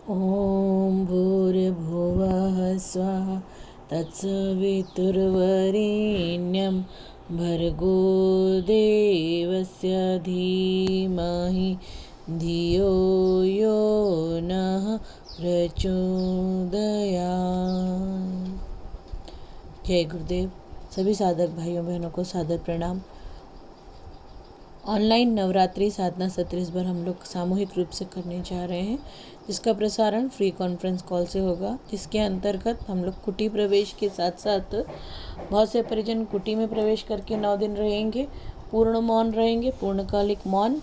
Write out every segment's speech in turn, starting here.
ॐ भूर्भुवः स्वः तत्सवितुर्वरेण्यं भर्गो देवस्य धीमहि धियो यो नः प्रचोदयात्। जय गुरुदेव। सभी साधक भाइयों बहनों को सादर प्रणाम। ऑनलाइन नवरात्रि साधना सत्र इस बार हम लोग सामूहिक रूप से करने जा रहे हैं, जिसका प्रसारण फ्री कॉन्फ्रेंस कॉल से होगा। जिसके अंतर्गत हम लोग कुटी प्रवेश के साथ साथ बहुत से परिजन कुटी में प्रवेश करके 9 दिन रहेंगे, पूर्ण मौन रहेंगे, पूर्णकालिक मौन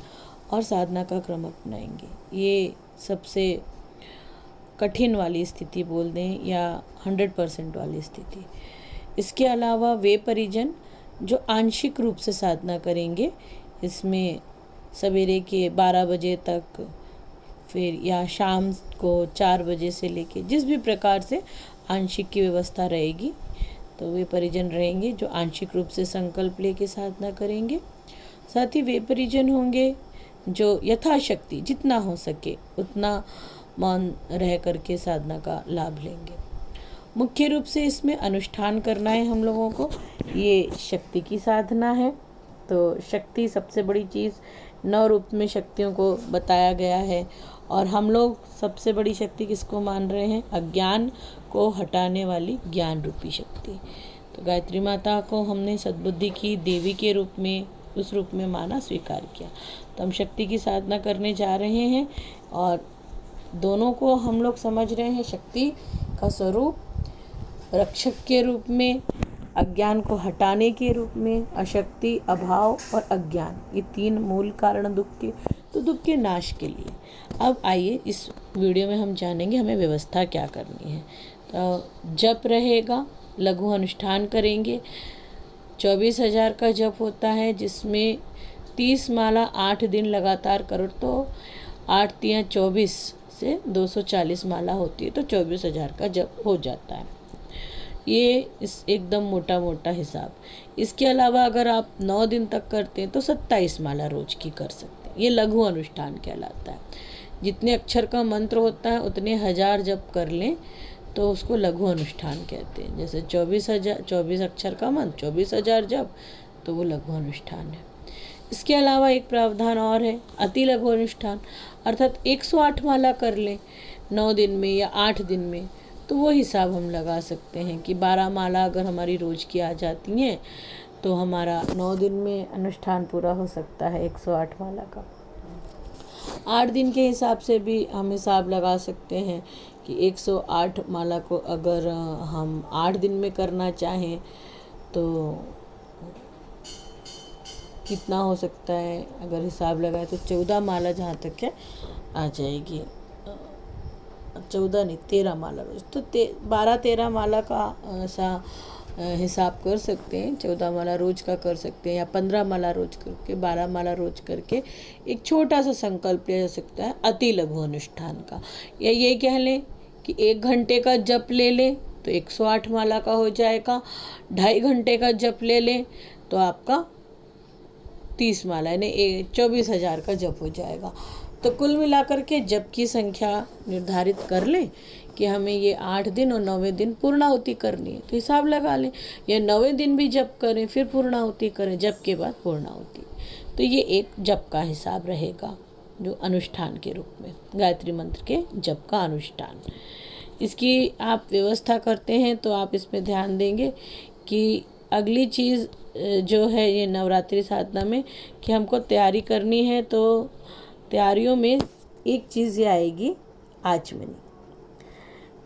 और साधना का क्रम अपनाएंगे। ये सबसे कठिन वाली स्थिति बोल दें या 100% वाली स्थिति। इसके अलावा वे परिजन जो आंशिक रूप से साधना करेंगे, इसमें सवेरे के 12 बजे तक फिर या शाम को 4 बजे से लेके जिस भी प्रकार से आंशिक की व्यवस्था रहेगी, तो वे परिजन रहेंगे जो आंशिक रूप से संकल्प लेके साधना करेंगे। साथ ही वे परिजन होंगे जो यथाशक्ति जितना हो सके उतना मौन रह करके साधना का लाभ लेंगे। मुख्य रूप से इसमें अनुष्ठान करना है हम लोगों को। ये शक्ति की साधना है, तो शक्ति सबसे बड़ी चीज़, 9 रूप में शक्तियों को बताया गया है और हम लोग सबसे बड़ी शक्ति किसको मान रहे हैं? अज्ञान को हटाने वाली ज्ञान रूपी शक्ति। तो गायत्री माता को हमने सद्बुद्धि की देवी के रूप में, उस रूप में माना, स्वीकार किया। तो हम शक्ति की साधना करने जा रहे हैं और दोनों को हम लोग समझ रहे हैं। शक्ति का स्वरूप रक्षक के रूप में, अज्ञान को हटाने के रूप में, अशक्ति, अभाव और अज्ञान, ये 3 मूल कारण दुख के, तो दुख के नाश के लिए। अब आइए इस वीडियो में हम जानेंगे हमें व्यवस्था क्या करनी है। तो जप रहेगा, लघु अनुष्ठान करेंगे। 24,000 का जप होता है, जिसमें 30 माला 8 दिन लगातार करो तो 8 तियां 24 से 240 माला होती है, तो 24,000 का जप हो जाता है। ये इस एकदम मोटा मोटा हिसाब। इसके अलावा अगर आप 9 दिन तक करते हैं तो 27 माला रोज की कर सकते हैं। ये लघु अनुष्ठान कहलाता है। जितने अक्षर का मंत्र होता है उतने 1000 जप कर लें तो उसको लघु अनुष्ठान कहते हैं। जैसे 24 अक्षर का मंत्र, 24,000 जप, तो वो लघु अनुष्ठान है। इसके अलावा एक प्रावधान और है, अति लघु अनुष्ठान, अर्थात 108 माला कर लें 9 दिन में या 8 दिन में, तो वो हिसाब हम लगा सकते हैं कि 12 माला अगर हमारी रोज की आ जाती हैं तो हमारा 9 दिन में अनुष्ठान पूरा हो सकता है 108 माला का। 8 दिन के हिसाब से भी हम हिसाब लगा सकते हैं कि 108 माला को अगर हम 8 दिन में करना चाहें तो कितना हो सकता है। अगर हिसाब लगाए तो 14 माला जहाँ तक है आ जाएगी। 14 नहीं, 13 माला रोज, तो 12-13 माला का ऐसा हिसाब कर सकते हैं। 14 माला रोज का कर सकते हैं या 15 माला रोज करके, 12 माला रोज करके एक छोटा सा संकल्प लिया जा सकता है अति लघु अनुष्ठान का। या ये कह लें कि 1 घंटे का जप ले लें तो 108 माला का हो जाएगा। 2.5 घंटे का जप ले लें तो आपका 30 माला यानी 24,000 का जप हो जाएगा। तो कुल मिलाकर के जप की संख्या निर्धारित कर लें कि हमें ये 8 दिन और 9वें दिन पूर्णाहुति करनी है, तो हिसाब लगा लें। या 9वें दिन भी जप करें फिर पूर्णाहुति करें, जप के बाद पूर्णाहुति। तो ये एक जप का हिसाब रहेगा जो अनुष्ठान के रूप में, गायत्री मंत्र के जप का अनुष्ठान। इसकी आप व्यवस्था करते हैं तो आप इसमें ध्यान देंगे कि अगली चीज़ जो है ये नवरात्रि साधना में कि हमको तैयारी करनी है, तो तैयारियों में एक चीज़ ये आएगी, आचमनी।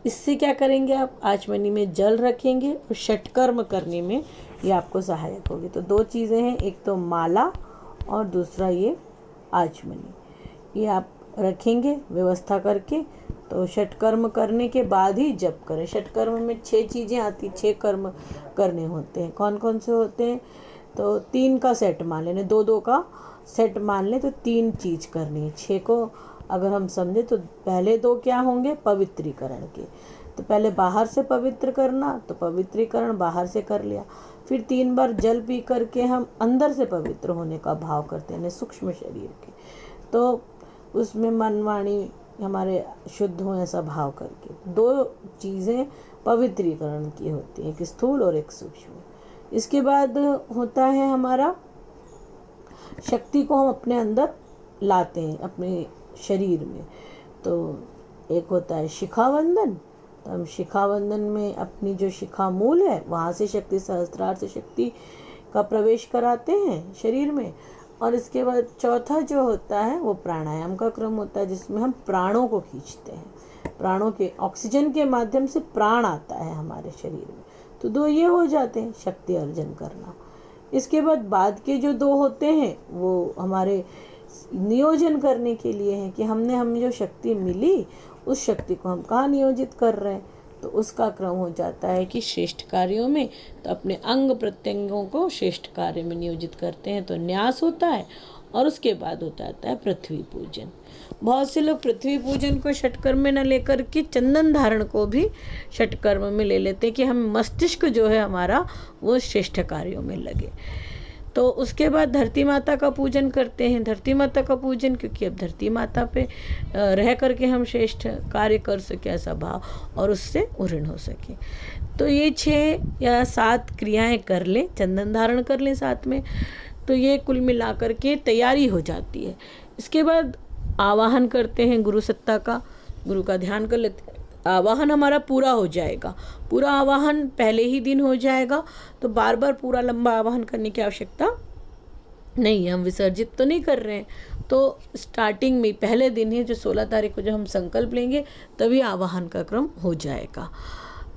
इससे क्या करेंगे आप? आचमनी में जल रखेंगे और षटकर्म करने में ये आपको सहायक होगी। तो 2 चीज़ें हैं, एक तो माला और दूसरा ये आचमनी। ये आप रखेंगे व्यवस्था करके, तो षटकर्म करने के बाद ही जप करें। षटकर्म में 6 चीज़ें आती, 6 कर्म करने होते हैं। कौन कौन से होते हैं? तो 3 का सेट मान लें, 2-2 का सेट मान लें तो 3 चीज़ करनी है। 6 को अगर हम समझे तो पहले 2 क्या होंगे? पवित्रीकरण के। तो पहले बाहर से पवित्र करना, तो पवित्रीकरण बाहर से कर लिया। फिर 3 बार जल पी करके हम अंदर से पवित्र होने का भाव करते हैं, सूक्ष्म शरीर के। तो उसमें मन वाणी हमारे शुद्ध हों ऐसा भाव करके। दो चीज़ें पवित्रीकरण की होती हैं, एक स्थूल और एक सूक्ष्म। इसके बाद होता है हमारा शक्ति को हम अपने अंदर लाते हैं अपने शरीर में। तो एक होता है शिखावंदन, तो हम शिखावंदन में अपनी जो शिखा मूल है वहाँ से शक्ति सहस्त्रार से शक्ति का प्रवेश कराते हैं शरीर में। और इसके बाद चौथा जो होता है वो प्राणायाम का क्रम होता है, जिसमें हम प्राणों को खींचते हैं। प्राणों के ऑक्सीजन के माध्यम से प्राण आता है हमारे शरीर में। तो दो ये हो जाते हैं, शक्ति अर्जन करना। इसके बाद के जो दो होते हैं वो हमारे नियोजन करने के लिए हैं कि हमें जो शक्ति मिली उस शक्ति को हम कहाँ नियोजित कर रहे हैं। तो उसका क्रम हो जाता है कि श्रेष्ठ कार्यों में, तो अपने अंग प्रत्यंगों को श्रेष्ठ कार्य में नियोजित करते हैं, तो न्यास होता है। और उसके बाद हो जाता है पृथ्वी पूजन। बहुत से लोग पृथ्वी पूजन को षटकर्म में न लेकर के चंदन धारण को भी षटकर्म में ले लेते हैं कि हम मस्तिष्क जो है हमारा वो श्रेष्ठ कार्यों में लगे। तो उसके बाद धरती माता का पूजन करते हैं। धरती माता का पूजन क्योंकि अब धरती माता पे रह करके हम श्रेष्ठ कार्य कर सके ऐसा भाव और उससे उऋण हो सके। तो ये 6 या 7 क्रियाएं कर लें, चंदन धारण कर लें साथ में, तो ये कुल मिलाकर के तैयारी हो जाती है। इसके बाद आवाहन करते हैं गुरु सत्ता का, गुरु का ध्यान कर लेते हैं। आवाहन हमारा पूरा हो जाएगा, पूरा आवाहन पहले ही दिन हो जाएगा, तो बार बार पूरा लंबा आवाहन करने की आवश्यकता नहीं है। हम विसर्जित तो नहीं कर रहे हैं, तो स्टार्टिंग में पहले दिन ही जो 16 तारीख को जो हम संकल्प लेंगे तभी आवाहन का क्रम हो जाएगा,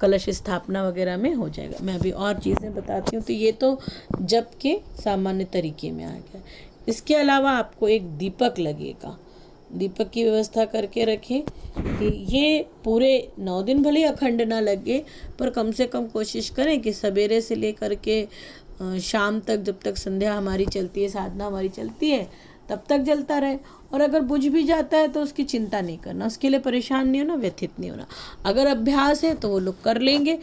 कलश स्थापना वगैरह में हो जाएगा। मैं अभी और चीज़ें बताती हूँ। तो ये तो जप के सामान्य तरीके में आ गया। इसके अलावा आपको एक दीपक लगेगा, दीपक की व्यवस्था करके रखें कि ये पूरे 9 दिन भले अखंड ना लगे, पर कम से कम कोशिश करें कि सवेरे से लेकर के शाम तक, जब तक संध्या हमारी चलती है, साधना हमारी चलती है, तब तक जलता रहे। और अगर बुझ भी जाता है तो उसकी चिंता नहीं करना, उसके लिए परेशान नहीं होना, व्यथित नहीं होना। अगर अभ्यास है तो वो लोग कर लेंगे,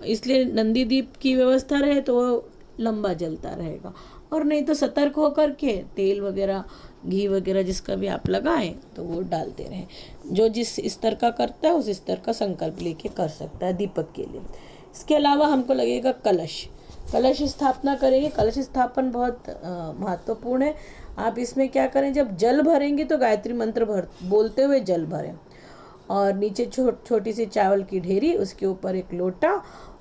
इसलिए नंदी दीप की व्यवस्था रहे तो वो लंबा जलता रहेगा। और नहीं तो सतर्क होकर के तेल वगैरह, घी वगैरह जिसका भी आप लगाएं तो वो डालते रहें। जो जिस स्तर का करता है उस स्तर का संकल्प लेके कर सकता है दीपक के लिए। इसके अलावा हमको लगेगा कलश, कलश स्थापना करेंगे। कलश स्थापन बहुत महत्वपूर्ण है। आप इसमें क्या करें, जब जल भरेंगे तो गायत्री मंत्र बोलते हुए जल भरें, और नीचे छोटी सी चावल की ढेरी, उसके ऊपर एक लोटा,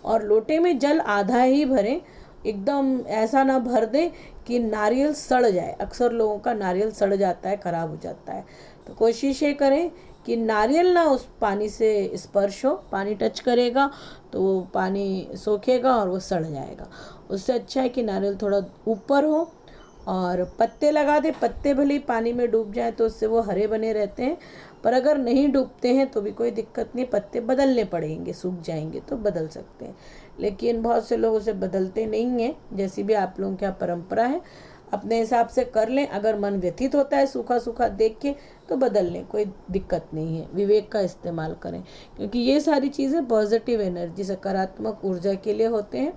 और लोटे में जल आधा ही भरें। एकदम ऐसा ना भर दें कि नारियल सड़ जाए। अक्सर लोगों का नारियल सड़ जाता है, खराब हो जाता है। तो कोशिश ये करें कि नारियल ना उस पानी से स्पर्श हो, पानी टच करेगा तो वो पानी सोखेगा और वो सड़ जाएगा। उससे अच्छा है कि नारियल थोड़ा ऊपर हो, और पत्ते लगा दे। पत्ते भले ही पानी में डूब जाए तो उससे वो हरे बने रहते हैं, पर अगर नहीं डूबते हैं तो भी कोई दिक्कत नहीं, पत्ते बदलने पड़ेंगे, सूख जाएंगे तो बदल सकते हैं। लेकिन बहुत से लोग उसे बदलते नहीं हैं। जैसी भी आप लोगों की परंपरा है, अपने हिसाब से कर लें। अगर मन व्यथित होता है सूखा सूखा देख के तो बदल लें, कोई दिक्कत नहीं है। विवेक का इस्तेमाल करें, क्योंकि ये सारी चीज़ें पॉजिटिव एनर्जी, सकारात्मक ऊर्जा के लिए होते हैं।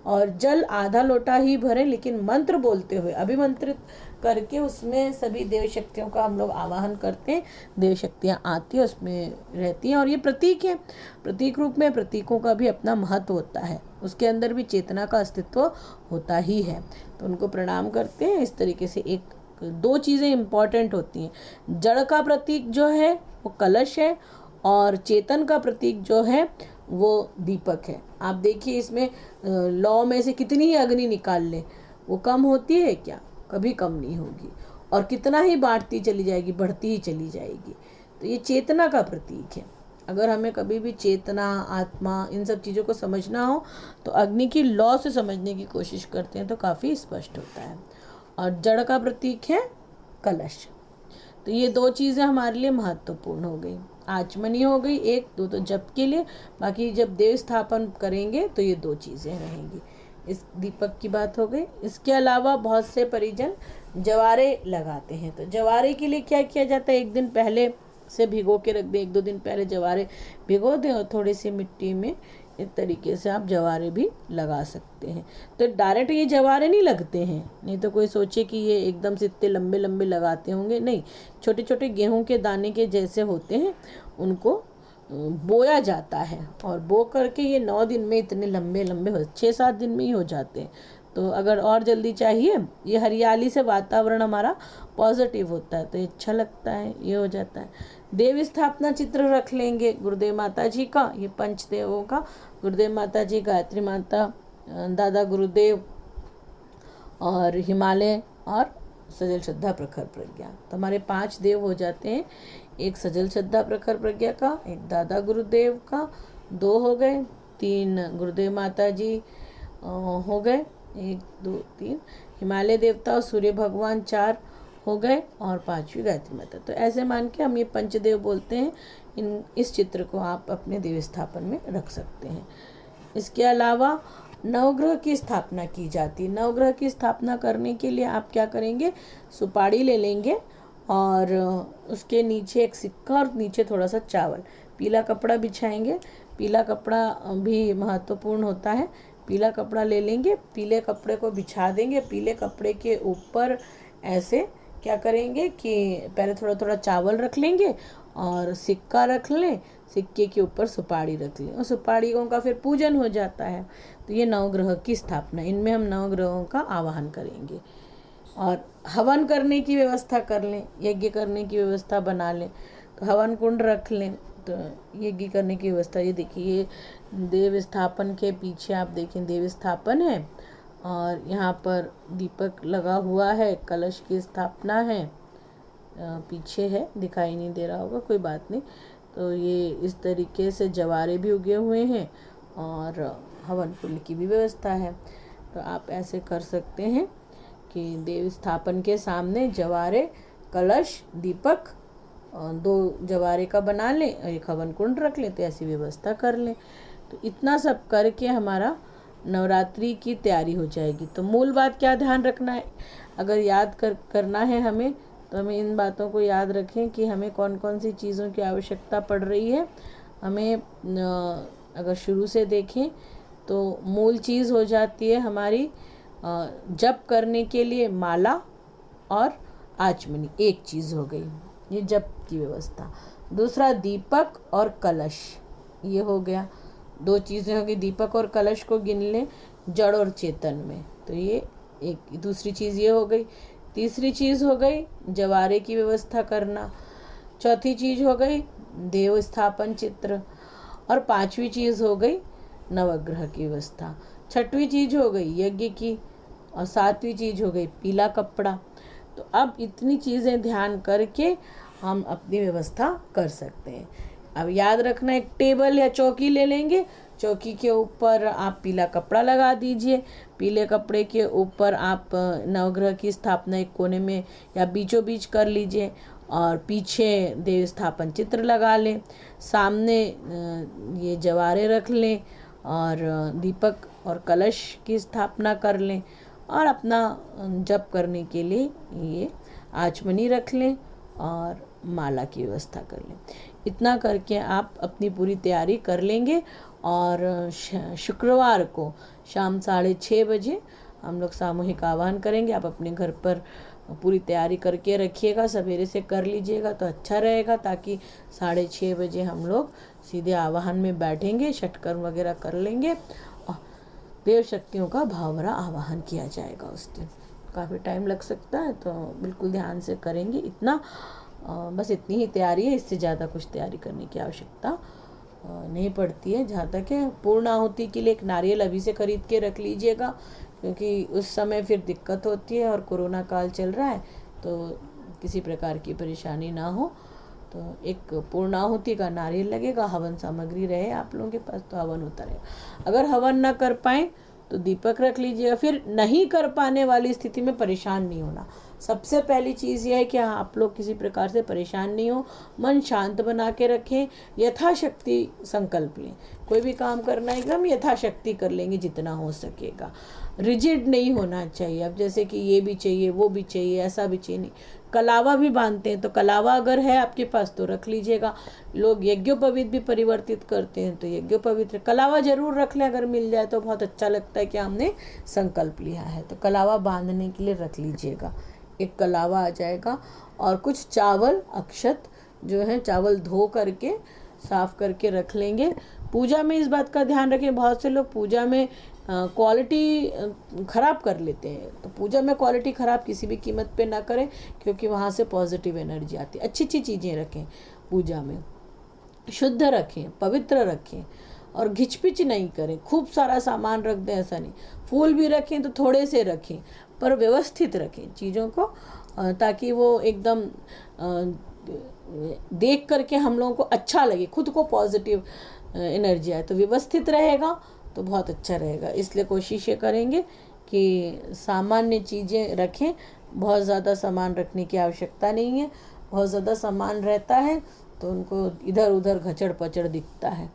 और जल आधा लोटा ही भरें, लेकिन मंत्र बोलते हुए, अभिमंत्रित करके उसमें सभी देव शक्तियों का हम लोग आवाहन करते हैं। देव शक्तियाँ आती हैं, उसमें रहती हैं, और ये प्रतीक है, प्रतीक रूप में। प्रतीकों का भी अपना महत्व होता है, उसके अंदर भी चेतना का अस्तित्व होता ही है। तो उनको प्रणाम करते हैं। इस तरीके से 1-2 चीज़ें इम्पॉर्टेंट होती हैं। जड़ का प्रतीक जो है वो कलश है, और चेतन का प्रतीक जो है वो दीपक है। आप देखिए इसमें लौ में से कितनी ही अग्नि निकाल लें, वो कम होती है क्या? कभी कम नहीं होगी, और कितना ही बांटती चली जाएगी, बढ़ती ही चली जाएगी। तो ये चेतना का प्रतीक है। अगर हमें कभी भी चेतना, आत्मा, इन सब चीज़ों को समझना हो तो अग्नि की लौ से समझने की कोशिश करते हैं तो काफ़ी स्पष्ट होता है। और जड़ का प्रतीक है कलश। तो ये 2 चीज़ें हमारे लिए महत्वपूर्ण हो गई। आचमनी हो गई 1-2 तो जप के लिए, बाकी जब देव स्थापन करेंगे तो ये 2 चीज़ें रहेंगी। इस दीपक की बात हो गई। इसके अलावा बहुत से परिजन जवारे लगाते हैं। तो जवारे के लिए क्या किया जाता है, 1 दिन पहले से भिगो के रख दें, 1-2 दिन पहले जवारे भिगो दें, और थोड़ी सी मिट्टी में इस तरीके से आप जवारे भी लगा सकते हैं। तो डायरेक्ट ये जवारे नहीं लगते हैं, नहीं तो कोई सोचे कि ये एकदम से इतने लंबे लंबे लगाते होंगे, नहीं, छोटे छोटे गेहूं के दाने के जैसे होते हैं, उनको बोया जाता है और बो करके ये 9 दिन में इतने लंबे लंबे हो, 6-7 दिन में ही हो जाते हैं। तो अगर और जल्दी चाहिए, ये हरियाली से वातावरण हमारा पॉजिटिव होता है तो ये अच्छा लगता है, ये हो जाता है। देव स्थापना चित्र रख लेंगे गुरुदेव माता जी का, ये पंचदेवों का, गुरुदेव माता जी, गायत्री माता, दादा गुरुदेव और हिमालय और सजल श्रद्धा प्रखर प्रज्ञा। तो हमारे 5 देव हो जाते हैं, एक सजल श्रद्धा प्रखर प्रज्ञा का, एक दादा गुरुदेव का, 2 हो गए, 3 गुरुदेव माता जी हो गए, 1 2 3 हिमालय देवता और सूर्य भगवान 4 हो गए और 5वीं गायत्री माता। तो ऐसे मान के हम ये पंचदेव बोलते हैं। इस चित्र को आप अपने देव स्थापन में रख सकते हैं। इसके अलावा नवग्रह की स्थापना की जाती है। नवग्रह की स्थापना करने के लिए आप क्या करेंगे, सुपारी ले लेंगे और उसके नीचे एक सिक्का और नीचे थोड़ा सा चावल, पीला कपड़ा बिछाएंगे। पीला कपड़ा भी महत्वपूर्ण होता है। पीला कपड़ा ले लेंगे, पीले कपड़े को बिछा देंगे। पीले कपड़े के ऊपर ऐसे क्या करेंगे कि पहले थोड़ा थोड़ा चावल रख लेंगे और सिक्का रख लें, सिक्के के ऊपर सुपारी रख लें और सुपारियों का फिर पूजन हो जाता है। तो ये नवग्रह की स्थापना, इनमें हम नवग्रहों का आवाहन करेंगे और हवन करने की व्यवस्था कर लें, यज्ञ करने की व्यवस्था बना लें। तो हवन कुंड रख लें, तो यज्ञ करने की व्यवस्था। ये देखिए, ये देव स्थापन के पीछे आप देखें देव स्थापन है और यहाँ पर दीपक लगा हुआ है, कलश की स्थापना है, पीछे है, दिखाई नहीं दे रहा होगा, कोई बात नहीं। तो ये इस तरीके से जवारे भी उगे हुए हैं और हवन कुंड की भी व्यवस्था है। तो आप ऐसे कर सकते हैं कि देव स्थापन के सामने जवारे, कलश, दीपक 2 जवारे का बना लें और एक हवन कुंड रख लें। तो ऐसी व्यवस्था कर लें। तो इतना सब करके हमारा नवरात्रि की तैयारी हो जाएगी। तो मूल बात क्या ध्यान रखना है, अगर याद करना है हमें, तो हमें इन बातों को याद रखें कि हमें कौन कौन सी चीज़ों की आवश्यकता पड़ रही है। हमें अगर शुरू से देखें तो मूल चीज़ हो जाती है हमारी जप करने के लिए माला और आचमनी, एक चीज़ हो गई, ये जप की व्यवस्था। दूसरा दीपक और कलश, ये हो गया, 2 चीज़ें हो गई। दीपक और कलश को गिन लें जड़ और चेतन में, तो ये एक दूसरी चीज़ ये हो गई। तीसरी चीज़ हो गई जवारे की व्यवस्था करना। चौथी चीज़ हो गई देव स्थापन चित्र और 5वीं चीज़ हो गई नवग्रह की व्यवस्था। 6वीं चीज़ हो गई यज्ञ की और 7वीं चीज़ हो गई पीला कपड़ा। तो अब इतनी चीज़ें ध्यान करके हम अपनी व्यवस्था कर सकते हैं। अब याद रखना, एक टेबल या चौकी ले लेंगे, चौकी के ऊपर आप पीला कपड़ा लगा दीजिए, पीले कपड़े के ऊपर आप नवग्रह की स्थापना एक कोने में या बीचों बीच कर लीजिए और पीछे देव स्थापन चित्र लगा लें, सामने ये जवारे रख लें और दीपक और कलश की स्थापना कर लें और अपना जप करने के लिए ये आचमनी रख लें और माला की व्यवस्था कर लें। इतना करके आप अपनी पूरी तैयारी कर लेंगे और शुक्रवार को शाम 6:30 बजे हम लोग सामूहिक आवाहन करेंगे। आप अपने घर पर पूरी तैयारी करके रखिएगा, सवेरे से कर लीजिएगा तो अच्छा रहेगा, ताकि 6:30 बजे हम लोग सीधे आवाहन में बैठेंगे, षटकर्म वगैरह कर लेंगे और देव शक्तियों का भाव भरा आवाहन किया जाएगा। उस दिन काफ़ी टाइम लग सकता है, तो बिल्कुल ध्यान से करेंगे। इतना बस इतनी ही तैयारी है, इससे ज़्यादा कुछ तैयारी करने की आवश्यकता नहीं पड़ती है। जहाँ तक है पूर्ण आहुति के लिए एक नारियल अभी से खरीद के रख लीजिएगा, क्योंकि उस समय फिर दिक्कत होती है और कोरोना काल चल रहा है, तो किसी प्रकार की परेशानी ना हो। तो एक पूर्ण आहुति का नारियल लगेगा, हवन सामग्री रहे आप लोगों के पास तो हवन होता रहेगा। अगर हवन ना कर पाएँ तो दीपक रख लीजिएगा। फिर नहीं कर पाने वाली स्थिति में परेशान नहीं होना, सबसे पहली चीज़ यह है कि आप लोग किसी प्रकार से परेशान नहीं हो, मन शांत बना के रखें, यथाशक्ति संकल्प लें। कोई भी काम करना है एकदम यथाशक्ति कर लेंगे जितना हो सकेगा। रिजिड नहीं होना चाहिए, अब जैसे कि ये भी चाहिए वो भी चाहिए ऐसा भी चाहिए नहीं। कलावा भी बांधते हैं तो कलावा अगर है आपके पास तो रख लीजिएगा। लोग यज्ञोपवीत भी परिवर्तित करते हैं तो यज्ञोपवीत कलावा जरूर रख लें, अगर मिल जाए तो बहुत अच्छा लगता है कि हमने संकल्प लिया है। तो कलावा बांधने के लिए रख लीजिएगा, एक कलावा आ जाएगा। और कुछ चावल अक्षत जो है चावल धो करके साफ करके रख लेंगे। पूजा में इस बात का ध्यान रखें, बहुत से लोग पूजा में क्वालिटी ख़राब कर लेते हैं, तो पूजा में क्वालिटी ख़राब किसी भी कीमत पे ना करें, क्योंकि वहाँ से पॉजिटिव एनर्जी आती है। अच्छी अच्छी चीज़ें रखें पूजा में, शुद्ध रखें, पवित्र रखें और घिचपिच नहीं करें। खूब सारा सामान रख दें ऐसा नहीं, फूल भी रखें तो थोड़े से रखें पर व्यवस्थित रखें चीज़ों को, ताकि वो एकदम देख करके हम लोगों को अच्छा लगे, खुद को पॉजिटिव एनर्जी आए। तो व्यवस्थित रहेगा तो बहुत अच्छा रहेगा। इसलिए कोशिश ये करेंगे कि सामान्य चीज़ें रखें, बहुत ज़्यादा सामान रखने की आवश्यकता नहीं है। बहुत ज़्यादा सामान रहता है तो उनको इधर उधर घचड़ पचड़ दिखता है।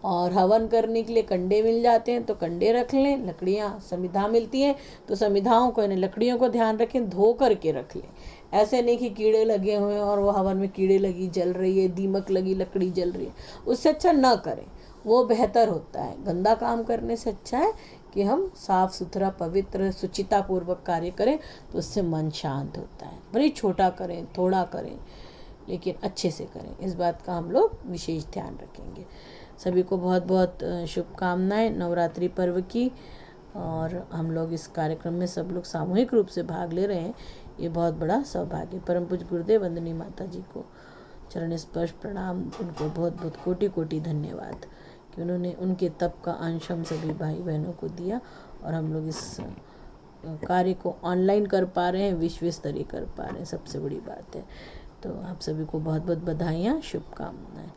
और हवन करने के लिए कंडे मिल जाते हैं तो कंडे रख लें। लकड़ियाँ समिधा मिलती हैं तो समिधाओं को यानी लकड़ियों को ध्यान रखें, धो करके रख लें। ऐसे नहीं कि कीड़े लगे हुए हैं और वो हवन में कीड़े लगी जल रही है, दीमक लगी लकड़ी जल रही है, उससे अच्छा ना करें, वो बेहतर होता है। गंदा काम करने से अच्छा है कि हम साफ सुथरा पवित्र सुचितापूर्वक कार्य करें, तो उससे मन शांत होता है। भले छोटा करें थोड़ा करें लेकिन अच्छे से करें, इस बात का हम लोग विशेष ध्यान रखेंगे। सभी को बहुत बहुत शुभकामनाएं नवरात्रि पर्व की। और हम लोग इस कार्यक्रम में सब लोग सामूहिक रूप से भाग ले रहे हैं, ये बहुत बड़ा सौभाग्य। परम पूज्य गुरुदेव वंदनीय माता जी को चरण स्पर्श प्रणाम, उनको बहुत बहुत कोटि कोटि धन्यवाद कि उन्होंने उनके तप का अंश हम सभी भाई बहनों को दिया और हम लोग इस कार्य को ऑनलाइन कर पा रहे हैं, विश्व स्तरीय कर पा रहे हैं, सबसे बड़ी बात है। तो आप सभी को बहुत बहुत बधाइयाँ, शुभकामनाएं।